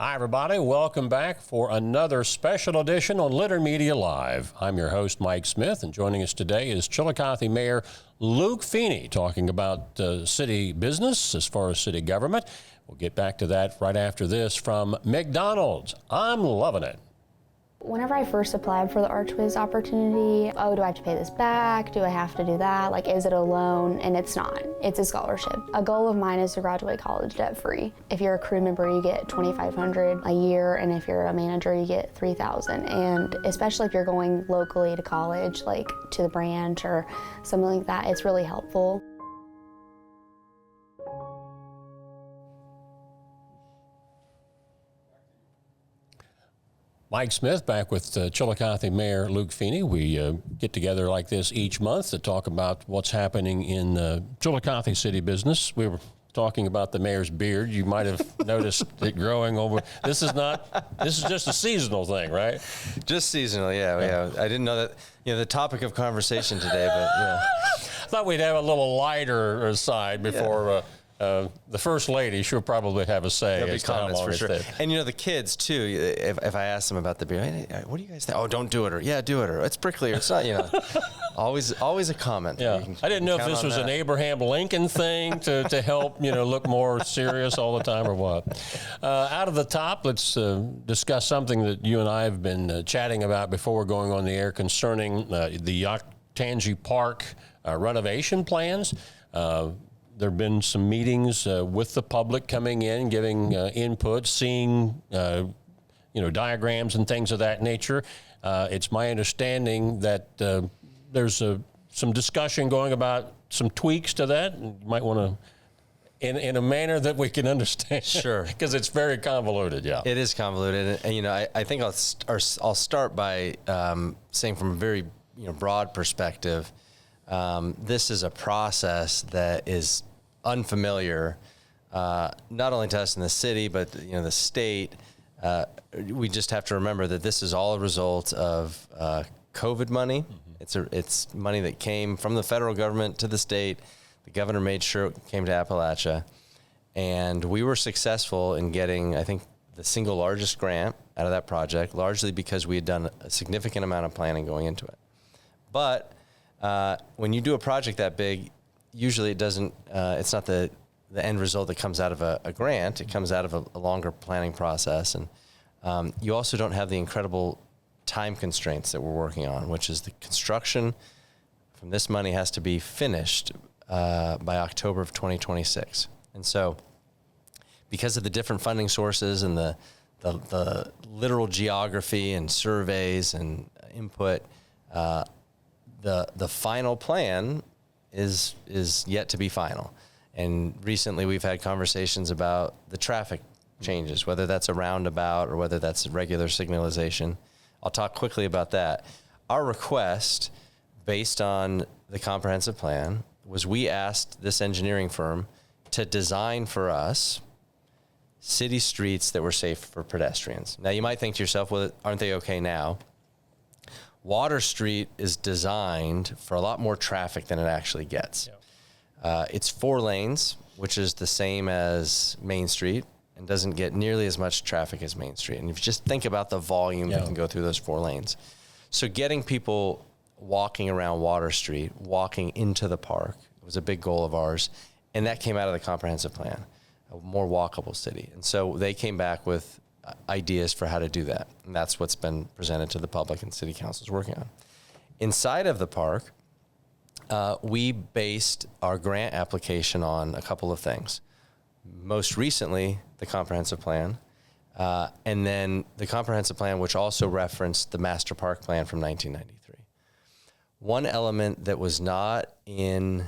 Hi, everybody. Welcome back for another special edition on Litter Media Live. I'm your host, Mike Smith, and joining us today is Chillicothe Mayor Luke Feeney talking about city business as far as city government. We'll get back to that right after this from McDonald's. I'm loving it. Whenever I first applied for the Archways opportunity, do I have to pay this back? Do I have to do that? Like, is it a loan? And it's not. It's a scholarship. A goal of mine is to graduate college debt-free. If you're a crew member, you get $2,500 a year, and if you're a manager, you get $3,000. And especially if you're going locally to college, like to the branch or something like that, it's really helpful. Mike Smith back with Chillicothe Mayor Luke Feeney. We get together like this each month to talk about what's happening in Chillicothe city business. We were talking about the mayor's beard. You might have noticed it growing over. This is just a seasonal thing, right? Just seasonal, yeah. I didn't know that, the topic of conversation today, but yeah. I thought we'd have a little lighter side before the First Lady. She'll probably have a say. There'll be comments for sure. There. And the kids too. If I ask them about the beer, hey, what do you guys think? Oh, don't do it, or yeah, do it, or it's prickly, or it's not. Always a comment. Yeah, I didn't know if this was an Abraham Lincoln thing to help look more serious all the time or what. Out of the top, let's discuss something that you and I have been chatting about before we're going on the air concerning the Octangie Park renovation plans. There have been some meetings with the public coming in, giving input, seeing diagrams and things of that nature. It's my understanding that there's some discussion going about some tweaks to that. You might want to, in a manner that we can understand. Sure. Because it's very convoluted, yeah. It is convoluted. And I think I'll start by saying from a very broad perspective, this is a process that is unfamiliar, not only to us in the city, but the state. We just have to remember that this is all a result of COVID money. Mm-hmm. It's money that came from the federal government to the state. The governor made sure it came to Appalachia, and we were successful in getting, I think, the single largest grant out of that project, largely because we had done a significant amount of planning going into it. But when you do a project that big, usually it doesn't. It's not the end result that comes out of a grant. It comes out of a longer planning process, and you also don't have the incredible time constraints that we're working on, which is the construction from this money has to be finished by October of 2026. And so, because of the different funding sources and the literal geography and surveys and input, the final plan is yet to be final. And recently we've had conversations about the traffic changes, whether that's a roundabout or whether that's regular signalization. I'll talk quickly about that. Our request, based on the comprehensive plan, was we asked this engineering firm to design for us city streets that were safe for pedestrians. Now you might think to yourself, well, aren't they okay now? Water Street is designed for a lot more traffic than it actually gets. Yep. It's 4 lanes, which is the same as Main Street, and doesn't get nearly as much traffic as Main Street. And if you just think about the volume that can go through those 4 lanes. So getting people walking around Water Street, walking into the park, was a big goal of ours. And that came out of the comprehensive plan, a more walkable city. And so they came back with ideas for how to do that. And that's what's been presented to the public and city council is working on. Inside of the park, we based our grant application on a couple of things. Most recently, the comprehensive plan, and then the comprehensive plan, which also referenced the master park plan from 1993. One element that was not even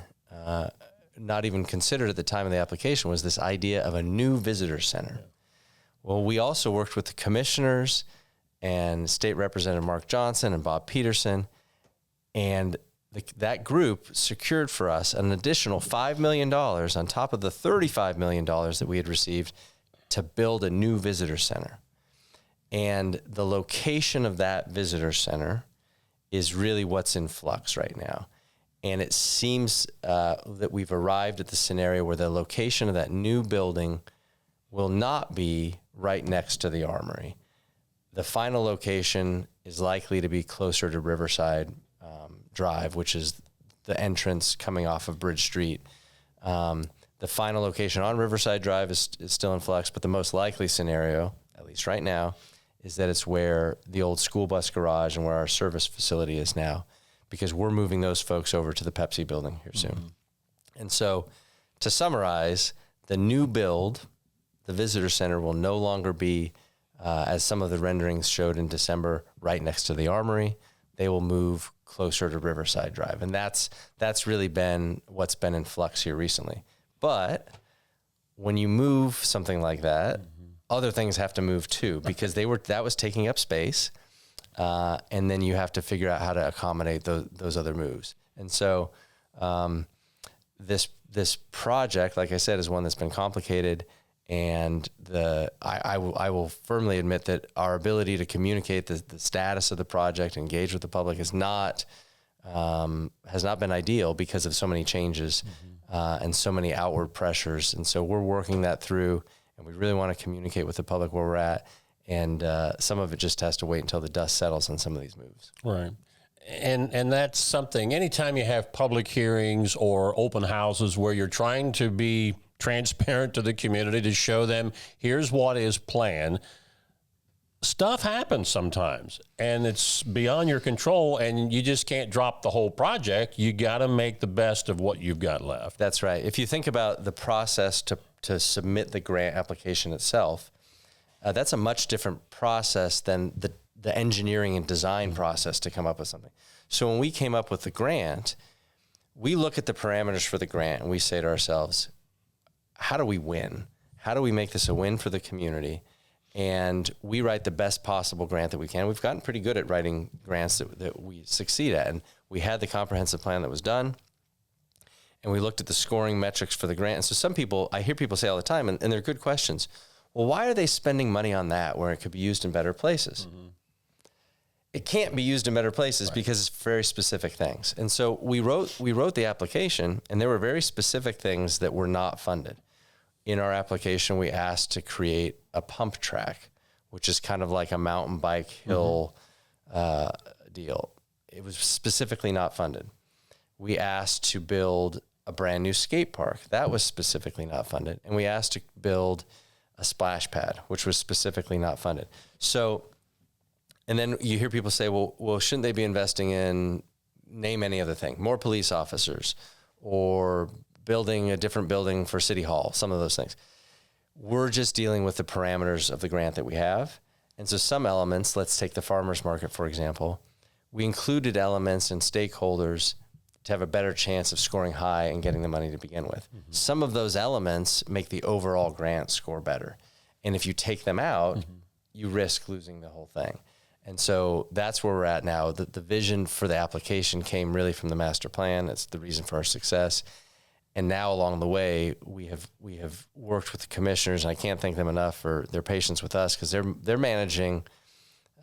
considered at the time of the application was this idea of a new visitor center. Yeah. Well, we also worked with the commissioners and State Representative Mark Johnson and Bob Peterson, and that group secured for us an additional $5 million on top of the $35 million that we had received to build a new visitor center. And the location of that visitor center is really what's in flux right now. And it seems that we've arrived at the scenario where the location of that new building will not be right next to the Armory. The final location is likely to be closer to Riverside Drive, which is the entrance coming off of Bridge Street. The final location on Riverside Drive is still in flux, but the most likely scenario, at least right now, is that it's where the old school bus garage and where our service facility is now, because we're moving those folks over to the Pepsi building here soon. And so, to summarize, the new build, the visitor center, will no longer be, as some of the renderings showed in December, right next to the Armory. They will move closer to Riverside Drive. And that's really been what's been in flux here recently. But when you move something like that, other things have to move too, because that was taking up space. And then you have to figure out how to accommodate those other moves. And so this project, like I said, is one that's been complicated. And I will firmly admit that our ability to communicate the status of the project, engage with the public, has not been ideal because of so many changes and so many outward pressures. And so we're working that through, and we really want to communicate with the public where we're at. And some of it just has to wait until the dust settles on some of these moves. Right. And that's something, anytime you have public hearings or open houses where you're trying to be transparent to the community to show them here's what is planned, stuff happens sometimes and it's beyond your control, and you just can't drop the whole project. You got to make the best of what you've got left. That's right. If you think about the process to submit the grant application itself, that's a much different process than the engineering and design process to come up with something. So when we came up with the grant, we look at the parameters for the grant and we say to ourselves, how do we win? How do we make this a win for the community? And we write the best possible grant that we can. We've gotten pretty good at writing grants that we succeed at. And we had the comprehensive plan that was done, and we looked at the scoring metrics for the grant. And so I hear people say all the time, and they're good questions, well, why are they spending money on that where it could be used in better places? It can't be used in better places because it's very specific things. And so we wrote the application, and there were very specific things that were not funded. In our application, we asked to create a pump track, which is kind of like a mountain bike hill deal. It was specifically not funded. We asked to build a brand new skate park. That was specifically not funded. And we asked to build a splash pad, which was specifically not funded. So, and then you hear people say, well, shouldn't they be investing in, name any other thing, more police officers, or building a different building for City Hall, some of those things. We're just dealing with the parameters of the grant that we have. And so some elements, let's take the farmers market, for example, we included elements and stakeholders to have a better chance of scoring high and getting the money to begin with. Some of those elements make the overall grant score better. And if you take them out, you risk losing the whole thing. And so that's where we're at now. The vision for the application came really from the master plan. It's the reason for our success. And now along the way, we have worked with the commissioners, and I can't thank them enough for their patience with us, because they're managing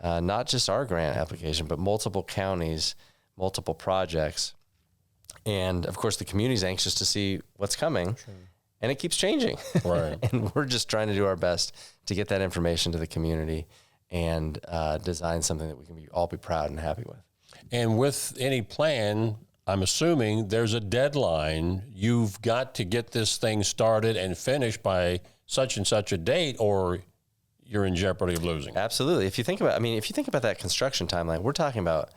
not just our grant application, but multiple counties, multiple projects. And of course, the community's anxious to see what's coming, and it keeps changing. Right. And we're just trying to do our best to get that information to the community and design something that we can all be proud and happy with. And with any plan, I'm assuming there's a deadline. You've got to get this thing started and finished by such and such a date, or you're in jeopardy of losing. Absolutely. If you think about that construction timeline, we're talking about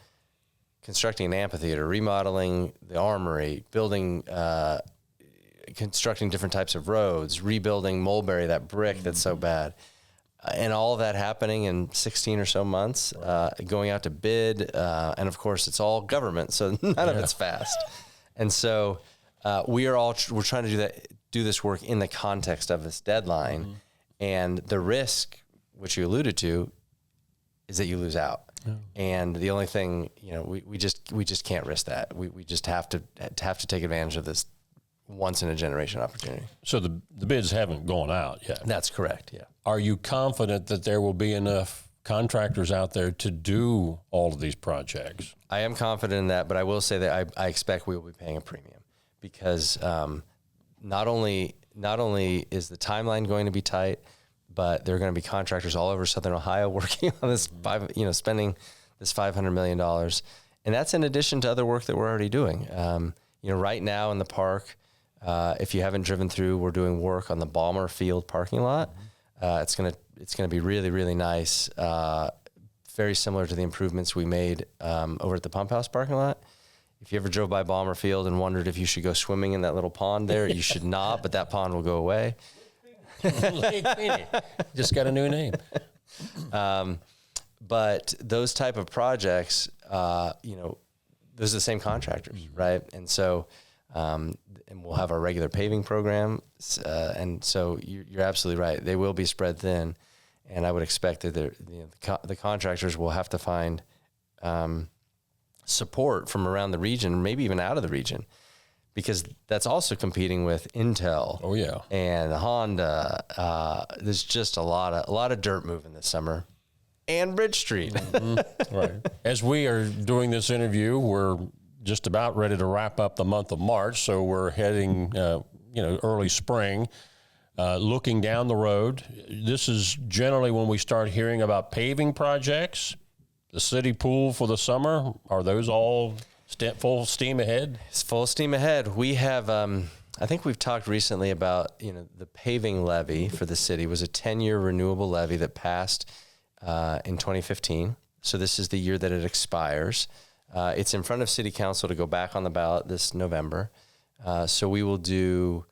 constructing an amphitheater, remodeling the Armory, building, constructing different types of roads, rebuilding Mulberry, that brick that's so bad. And all of that happening in 16 or so months, going out to bid. And of course, it's all government, so none of it's fast. And so we're trying to do this work in the context of this deadline. And the risk, which you alluded to, is that you lose out. And the only thing, we just can't risk that. We just have to take advantage of this once in a generation opportunity. So the bids haven't gone out yet. That's correct. Yeah. Are you confident that there will be enough contractors out there to do all of these projects? I am confident in that, but I will say that I expect we will be paying a premium, because not only is the timeline going to be tight, but there are going to be contractors all over Southern Ohio working on this spending this $500 million. And that's in addition to other work that we're already doing. Right now in the park, if you haven't driven through, we're doing work on the Balmer Field parking lot. It's gonna be really, really nice. Very similar to the improvements we made over at the Pump House parking lot. If you ever drove by Balmer Field and wondered if you should go swimming in that little pond there, you should not, but that pond will go away. Lake Feeney. Just got a new name. But those type of projects, those are the same contractors, right? And so, and we'll have our regular paving program. And so you're absolutely right. They will be spread thin. And I would expect that the contractors will have to find support from around the region, maybe even out of the region, because that's also competing with Intel. Oh yeah, and Honda. There's just a lot of dirt moving this summer, and Bridge Street. Mm-hmm. Right. As we are doing this interview, we're just about ready to wrap up the month of March, so we're heading, early spring. Looking down the road, this is generally when we start hearing about paving projects. The city pool for the summer, are those all full steam ahead? It's full steam ahead. We have, I think we've talked recently about, the paving levy for the city was a 10-year renewable levy that passed in 2015. So this is the year that it expires. It's in front of City Council to go back on the ballot this November. So we will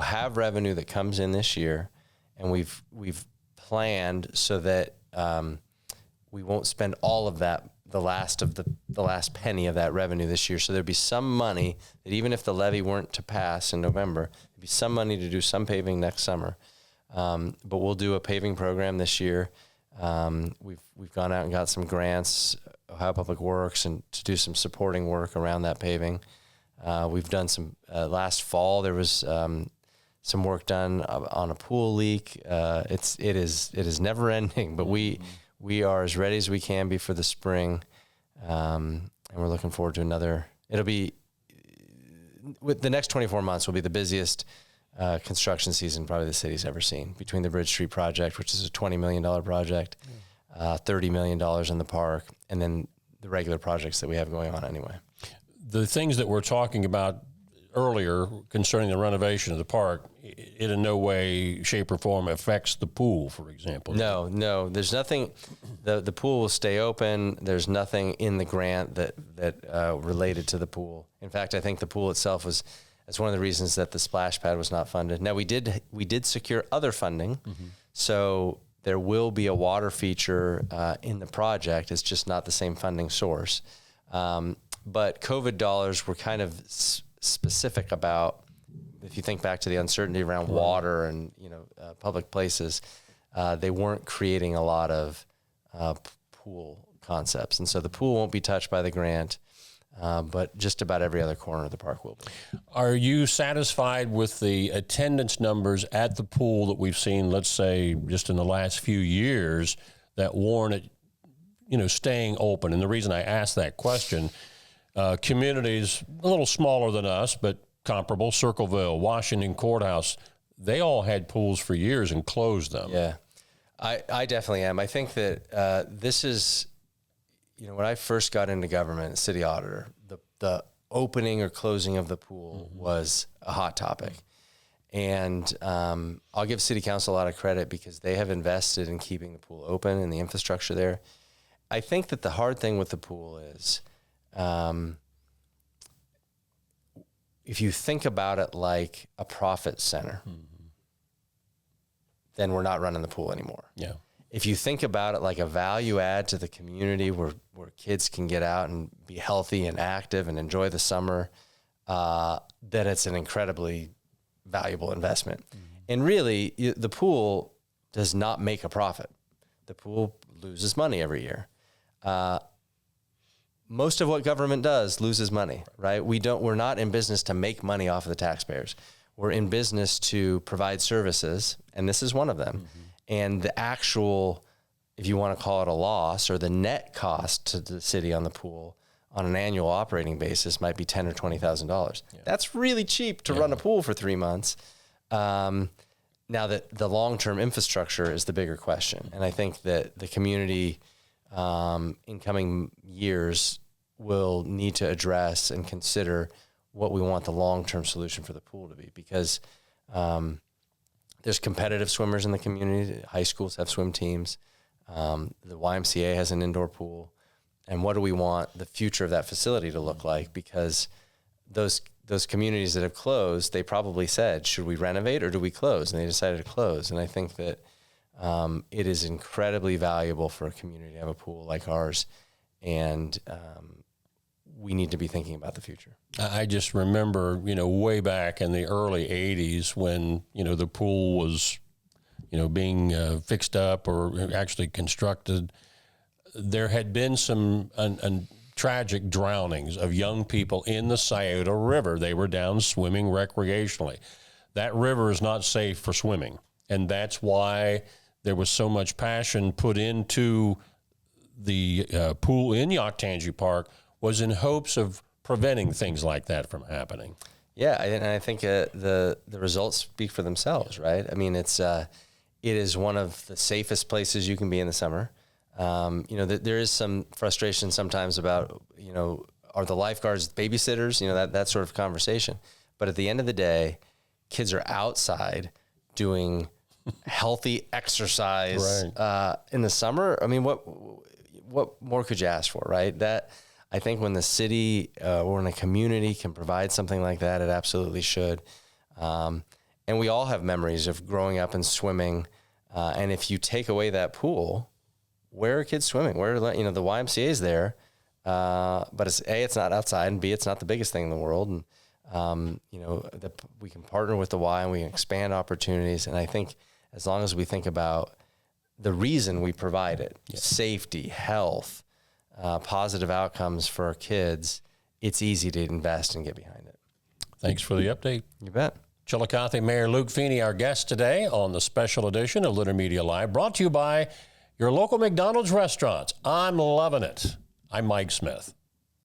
have revenue that comes in this year, and we've planned so that we won't spend all of that, the last penny of that revenue this year. So there'd be some money that even if the levy weren't to pass in November, there'd be some money to do some paving next summer. But we'll do a paving program this year. We've gone out and got some grants, Ohio Public Works, and to do some supporting work around that paving. We've done some, last fall there was some work done on a pool leak. It is never ending, but we are as ready as we can be for the spring. And we're looking forward to it'll be, with the next 24 months will be the busiest construction season probably the city's ever seen, between the Bridge Street project, which is a $20 million project, $30 million in the park, and then the regular projects that we have going on anyway. The things that we're talking about earlier concerning the renovation of the park, it in no way, shape, or form affects the pool, for example. No, there's nothing. The pool will stay open. There's nothing in the grant that related to the pool. In fact, I think the pool itself that's one of the reasons that the splash pad was not funded. Now we did secure other funding, so there will be a water feature in the project. It's just not the same funding source. But COVID dollars were kind of specific about, if you think back to the uncertainty around water and public places, they weren't creating a lot of pool concepts, and so the pool won't be touched by the grant, but just about every other corner of the park will be. Are you satisfied with the attendance numbers at the pool that we've seen, let's say, just in the last few years that warrant it, staying open? And the reason I ask that question, communities a little smaller than us, but comparable, Circleville, Washington Courthouse, they all had pools for years and closed them. Yeah, I definitely am. I think that this is, when I first got into government, city auditor, the opening or closing of the pool was a hot topic. And I'll give City Council a lot of credit because they have invested in keeping the pool open and the infrastructure there. I think that the hard thing with the pool is, if you think about it like a profit center, then we're not running the pool anymore. Yeah. If you think about it like a value add to the community where kids can get out and be healthy and active and enjoy the summer, then it's an incredibly valuable investment. And really, the pool does not make a profit. The pool loses money every year. Most of what government does loses money, right? We're not in business to make money off of the taxpayers. We're in business to provide services, and this is one of them. And the actual, if you want to call it a loss, or the net cost to the city on the pool on an annual operating basis might be $10,000 or $20,000. Yeah. That's really cheap to run a pool for 3 months. Now that the long-term infrastructure is the bigger question. And I think that the community in coming years will need to address and consider what we want the long-term solution for the pool to be, because there's competitive swimmers in the community. High schools have swim teams. The YMCA has an indoor pool. And what do we want the future of that facility to look like? Because those communities that have closed, they probably said, should we renovate or do we close? And they decided to close. And I think that it is incredibly valuable for a community to have a pool like ours. And we need to be thinking about the future. I just remember, way back in the early 80s when, the pool was, being fixed up or actually constructed. There had been some tragic drownings of young people in the Scioto River. They were down swimming recreationally. That river is not safe for swimming. And that's why there was so much passion put into the pool in Yoctangi Park, was in hopes of preventing things like that from happening. Yeah, and I think the results speak for themselves, right? I mean, it is one of the safest places you can be in the summer. There is some frustration sometimes about, are the lifeguards babysitters? That sort of conversation. But at the end of the day, kids are outside doing healthy exercise in the summer. I mean, what more could you ask for, right? That, I think when the city or in a community can provide something like that, it absolutely should. And we all have memories of growing up and swimming. And if you take away that pool, where are kids swimming? Where, the YMCA is there, but it's not outside, and B, it's not the biggest thing in the world. And, we can partner with the Y and we can expand opportunities. And I think as long as we think about the reason we provide it, safety, health, positive outcomes for our kids, it's easy to invest and get behind it. Thanks for the update. You bet. Chillicothe Mayor Luke Feeney, our guest today on the special edition of Leader Media Live, brought to you by your local McDonald's restaurants. I'm loving it. I'm Mike Smith.